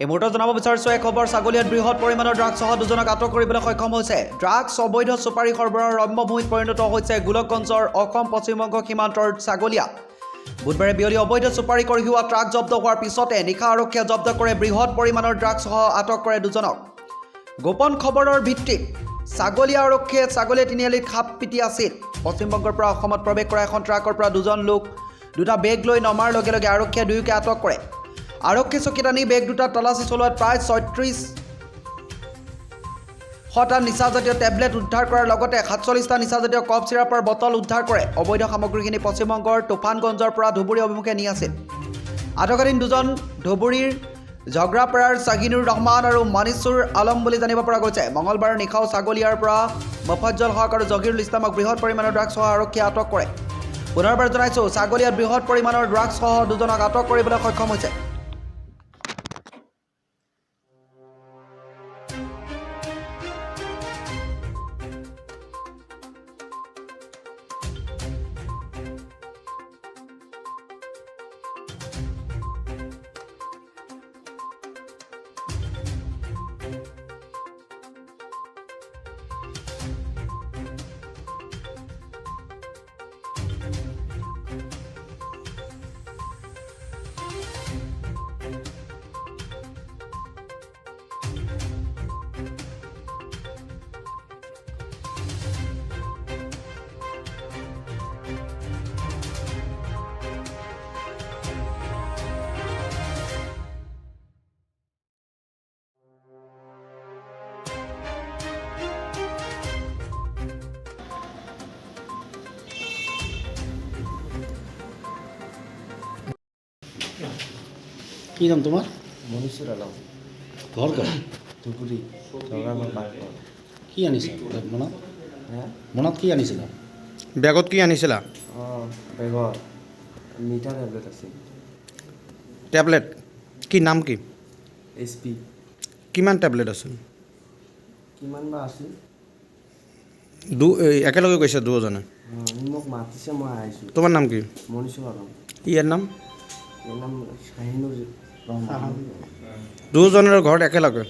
এই মুহূৰ্তত জনাব বিচাৰিছোঁ এক খবৰ ছাগলীয়াত বৃহৎ পৰিমাণৰ ড্ৰাগছসহ দুজনক আটক কৰিবলৈ সক্ষম হৈছে। ড্ৰাগছ অবৈধ চুপাৰী সৰবৰাহৰ ৰম্যভূমিত পৰিণত হৈছে গোলকগঞ্জৰ অসম পশ্চিমবংগ সীমান্তৰ ছাগলীয়া। বুধবাৰে বিয়লি অবৈধ চুপাৰী কঢ়িওৱা ট্ৰাক জব্দ হোৱাৰ পিছতে নিশা আৰক্ষীয়ে জব্দ কৰে বৃহৎ পৰিমাণৰ ড্ৰাগছসহ আটক কৰে দুজনক। গোপন খবৰৰ ভিত্তিত ছাগলীয়া আৰক্ষীয়ে ছাগলীয়া তিনিআলিত খাপ পিটি আছিল। পশ্চিমবংগৰ পৰা অসমত প্ৰৱেশ কৰা এখন ট্ৰাকৰ পৰা দুজন লোক দুটা বেগ লৈ নমাৰ লগে লগে আৰক্ষীয়ে দুয়োকে আটক কৰে। আৰক্ষী চকীত আনি বেগ দুটাত তালাচী চলোৱাত প্ৰায় ৩৬টা নিচাজাতীয় টেবলেট উদ্ধাৰ কৰাৰ লগতে ৪৭টা নিচাজাতীয় কফ চিৰাপৰ বটল উদ্ধাৰ কৰে। অবৈধ সামগ্ৰীখিনি পশ্চিমবংগৰ তুফানগঞ্জৰ পৰা ধুবুৰী অভিমুখে নি আছিল। আটকাধীন দুজন ধুবুৰীৰ ঝগৰাপাৰাৰ শ্বাহিনুৰ ৰহমান আৰু মানিছুৰ আলম বুলি জানিব পৰা গৈছে। মঙলবাৰ নিশাও ছাগলীয়াৰ পৰা মফাজ্জল হক আৰু জহিৰুল ইছলামক বৃহৎ পৰিমাণৰ ড্ৰাগছসহ আৰক্ষীয়ে আটক কৰে। পুনৰবাৰ জনাইছোঁ, ছাগলীয়াত বৃহৎ পৰিমাণৰ ড্ৰাগছসহ দুজনক আটক কৰিবলৈ সক্ষম হৈছে। কি নাম তোমাৰ? মনিছুৰ আলম, ঘৰ ক'ত? ধুবুৰী, ঝগড়ামাৰ পাৰ্কৰ। কি আনিছা মনত? হে? মনত কি আনিছিলা? বেগত কি আনিছিলা? অঁ, বেগত মিঠা টেবলেট আছিল। টেবলেট কি নাম কি? SP কিমান টেবলেট আছিল? কিমান বা আছিল? একেলগে গৈছে দুজনে। সি মোক মাতিছে, মই আহিছোঁ। তোমাৰ নাম কি? মনিছুৰ আলম, ইয়াৰ নাম? ইয়াৰ নাম শ্বাহিনুৰ ৰহমান। দুজনৰ ঘৰত একেলগে?